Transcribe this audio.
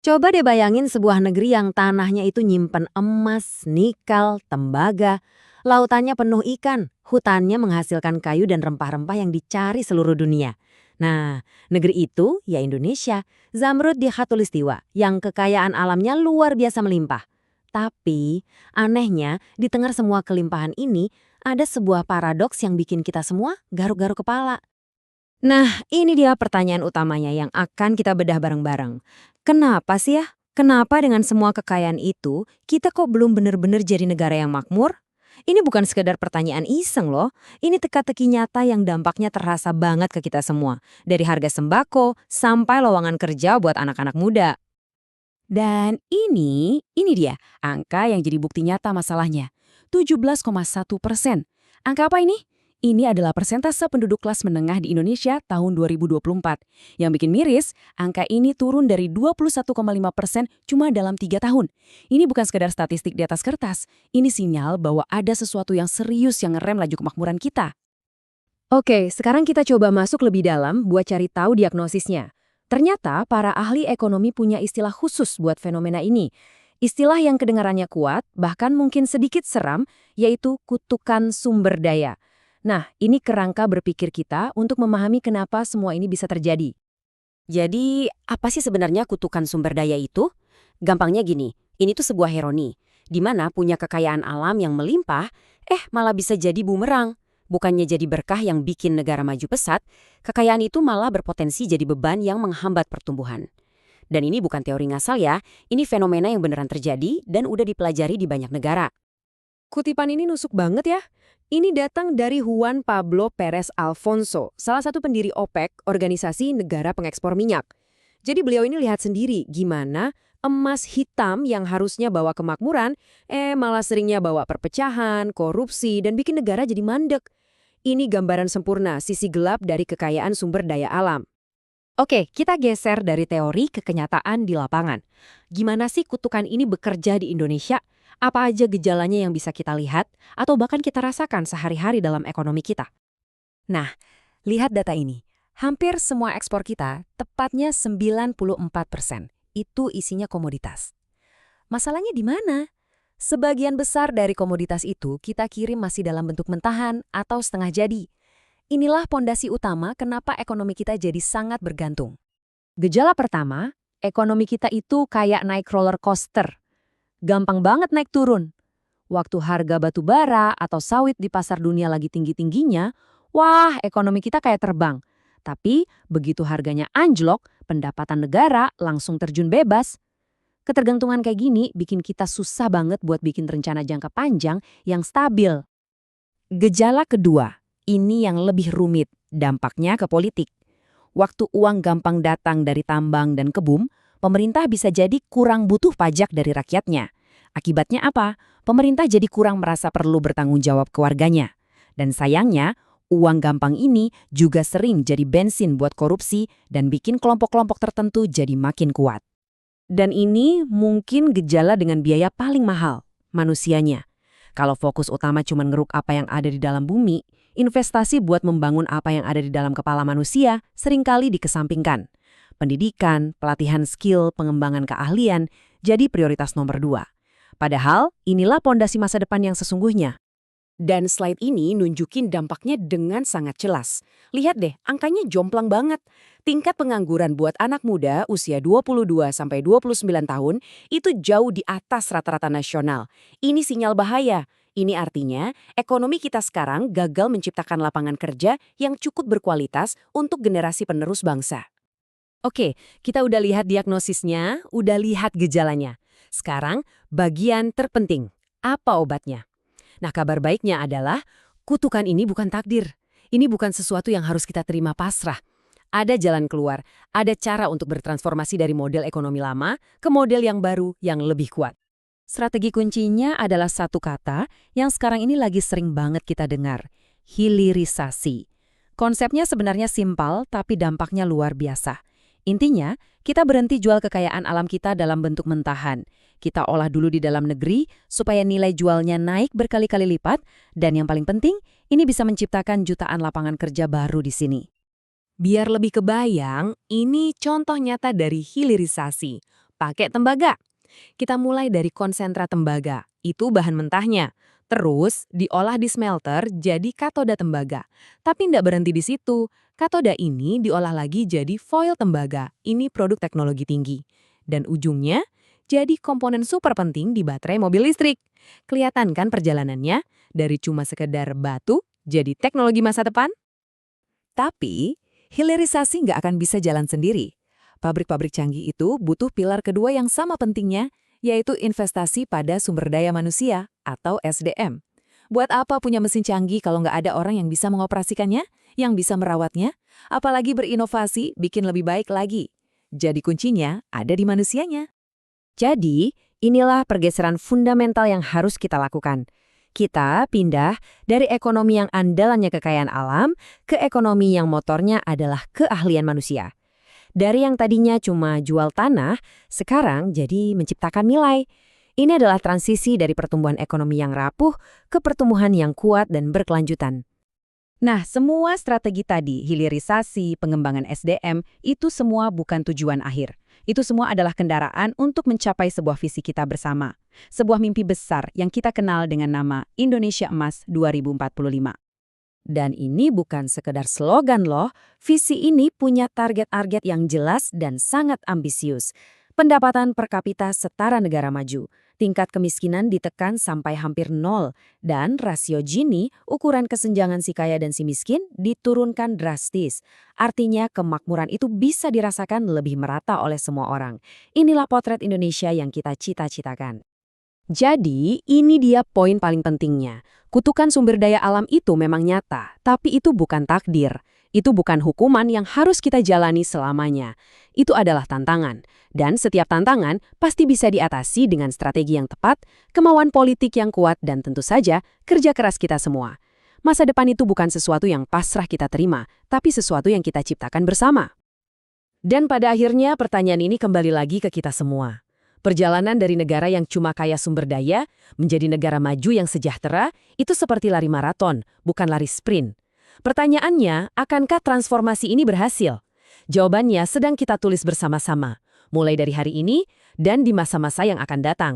Coba deh bayangin sebuah negeri yang tanahnya itu nyimpen emas, nikel, tembaga, lautannya penuh ikan, hutannya menghasilkan kayu dan rempah-rempah yang dicari seluruh dunia. Nah, negeri itu ya Indonesia, Zamrud di Khatulistiwa, yang kekayaan alamnya luar biasa melimpah. Tapi, anehnya, di tengah semua kelimpahan ini, ada sebuah paradoks yang bikin kita semua garuk-garuk kepala. Nah, ini dia pertanyaan utamanya yang akan kita bedah bareng-bareng. Kenapa sih ya? Kenapa dengan semua kekayaan itu, kita kok belum benar-benar jadi negara yang makmur? Ini bukan sekedar pertanyaan iseng loh, ini teka-teki nyata yang dampaknya terasa banget ke kita semua. Dari harga sembako sampai lowongan kerja buat anak-anak muda. Dan ini dia angka yang jadi bukti nyata masalahnya. 17,1%. Angka apa ini? Ini adalah persentase penduduk kelas menengah di Indonesia tahun 2024. Yang bikin miris, angka ini turun dari 21,5% cuma dalam 3 tahun. Ini bukan sekedar statistik di atas kertas. Ini sinyal bahwa ada sesuatu yang serius yang ngerem laju kemakmuran kita. Oke, sekarang kita coba masuk lebih dalam buat cari tahu diagnosisnya. Ternyata para ahli ekonomi punya istilah khusus buat fenomena ini. Istilah yang kedengarannya kuat, bahkan mungkin sedikit seram, yaitu kutukan sumber daya. Nah, ini kerangka berpikir kita untuk memahami kenapa semua ini bisa terjadi. Jadi, apa sih sebenarnya kutukan sumber daya itu? Gampangnya gini, ini tuh sebuah ironi, di mana punya kekayaan alam yang melimpah, malah bisa jadi bumerang. Bukannya jadi berkah yang bikin negara maju pesat, kekayaan itu malah berpotensi jadi beban yang menghambat pertumbuhan. Dan ini bukan teori ngasal ya, ini fenomena yang beneran terjadi dan udah dipelajari di banyak negara. Kutipan ini nusuk banget ya. Ini datang dari Juan Pablo Pérez Alfonso, salah satu pendiri OPEC, Organisasi Negara Pengekspor Minyak. Jadi beliau ini lihat sendiri gimana emas hitam yang harusnya bawa kemakmuran, malah seringnya bawa perpecahan, korupsi, dan bikin negara jadi mandek. Ini gambaran sempurna sisi gelap dari kekayaan sumber daya alam. Oke, kita geser dari teori ke kenyataan di lapangan. Gimana sih kutukan ini bekerja di Indonesia? Apa aja gejalanya yang bisa kita lihat atau bahkan kita rasakan sehari-hari dalam ekonomi kita? Nah, lihat data ini. Hampir semua ekspor kita, tepatnya 94%, itu isinya komoditas. Masalahnya di mana? Sebagian besar dari komoditas itu kita kirim masih dalam bentuk mentahan atau setengah jadi. Inilah pondasi utama kenapa ekonomi kita jadi sangat bergantung. Gejala pertama, ekonomi kita itu kayak naik roller coaster. Gampang banget naik turun. Waktu harga batu bara atau sawit di pasar dunia lagi tinggi-tingginya, wah ekonomi kita kayak terbang. Tapi begitu harganya anjlok, pendapatan negara langsung terjun bebas. Ketergantungan kayak gini bikin kita susah banget buat bikin rencana jangka panjang yang stabil. Gejala kedua, ini yang lebih rumit, dampaknya ke politik. Waktu uang gampang datang dari tambang dan kebun, pemerintah bisa jadi kurang butuh pajak dari rakyatnya. Akibatnya apa? Pemerintah jadi kurang merasa perlu bertanggung jawab ke warganya. Dan sayangnya, uang gampang ini juga sering jadi bensin buat korupsi dan bikin kelompok-kelompok tertentu jadi makin kuat. Dan ini mungkin gejala dengan biaya paling mahal, manusianya. Kalau fokus utama cuma ngeruk apa yang ada di dalam bumi, investasi buat membangun apa yang ada di dalam kepala manusia seringkali dikesampingkan. Pendidikan, pelatihan skill, pengembangan keahlian jadi prioritas nomor 2. Padahal inilah pondasi masa depan yang sesungguhnya. Dan slide ini nunjukin dampaknya dengan sangat jelas. Lihat deh, angkanya jomplang banget. Tingkat pengangguran buat anak muda usia 22-29 tahun itu jauh di atas rata-rata nasional. Ini sinyal bahaya. Ini artinya ekonomi kita sekarang gagal menciptakan lapangan kerja yang cukup berkualitas untuk generasi penerus bangsa. Oke, kita udah lihat diagnosisnya, udah lihat gejalanya. Sekarang, bagian terpenting. Apa obatnya? Nah, kabar baiknya adalah kutukan ini bukan takdir. Ini bukan sesuatu yang harus kita terima pasrah. Ada jalan keluar, ada cara untuk bertransformasi dari model ekonomi lama ke model yang baru yang lebih kuat. Strategi kuncinya adalah satu kata yang sekarang ini lagi sering banget kita dengar, hilirisasi. Konsepnya sebenarnya simpel tapi dampaknya luar biasa. Intinya, kita berhenti jual kekayaan alam kita dalam bentuk mentahan. Kita olah dulu di dalam negeri supaya nilai jualnya naik berkali-kali lipat, dan yang paling penting, ini bisa menciptakan jutaan lapangan kerja baru di sini. Biar lebih kebayang, ini contoh nyata dari hilirisasi. pakai tembaga. Kita mulai dari konsentrat tembaga, itu bahan mentahnya. Terus diolah di smelter jadi katoda tembaga. Tapi nggak berhenti di situ. Katoda ini diolah lagi jadi foil tembaga. Ini produk teknologi tinggi. Dan ujungnya jadi komponen super penting di baterai mobil listrik. Kelihatan kan perjalanannya? Dari cuma sekedar batu jadi teknologi masa depan? Tapi, hilirisasi nggak akan bisa jalan sendiri. Pabrik-pabrik canggih itu butuh pilar kedua yang sama pentingnya, yaitu investasi pada sumber daya manusia atau SDM. Buat apa punya mesin canggih kalau nggak ada orang yang bisa mengoperasikannya, yang bisa merawatnya, apalagi berinovasi bikin lebih baik lagi. Jadi kuncinya ada di manusianya. Jadi, inilah pergeseran fundamental yang harus kita lakukan. Kita pindah dari ekonomi yang andalannya kekayaan alam ke ekonomi yang motornya adalah keahlian manusia. Dari yang tadinya cuma jual tanah, sekarang jadi menciptakan nilai. Ini adalah transisi dari pertumbuhan ekonomi yang rapuh ke pertumbuhan yang kuat dan berkelanjutan. Nah, semua strategi tadi, hilirisasi, pengembangan SDM, itu semua bukan tujuan akhir. Itu semua adalah kendaraan untuk mencapai sebuah visi kita bersama. Sebuah mimpi besar yang kita kenal dengan nama Indonesia Emas 2045. Dan ini bukan sekedar slogan loh, visi ini punya target-target yang jelas dan sangat ambisius. Pendapatan per kapita setara negara maju, tingkat kemiskinan ditekan sampai hampir nol, dan rasio Gini, ukuran kesenjangan si kaya dan si miskin, diturunkan drastis. Artinya kemakmuran itu bisa dirasakan lebih merata oleh semua orang. Inilah potret Indonesia yang kita cita-citakan. Jadi, ini dia poin paling pentingnya. Kutukan sumber daya alam itu memang nyata, tapi itu bukan takdir. Itu bukan hukuman yang harus kita jalani selamanya. Itu adalah tantangan. Dan setiap tantangan pasti bisa diatasi dengan strategi yang tepat, kemauan politik yang kuat, dan tentu saja kerja keras kita semua. Masa depan itu bukan sesuatu yang pasrah kita terima, tapi sesuatu yang kita ciptakan bersama. Dan pada akhirnya pertanyaan ini kembali lagi ke kita semua. Perjalanan dari negara yang cuma kaya sumber daya menjadi negara maju yang sejahtera itu seperti lari maraton, bukan lari sprint. Pertanyaannya, akankah transformasi ini berhasil? Jawabannya sedang kita tulis bersama-sama, mulai dari hari ini dan di masa-masa yang akan datang.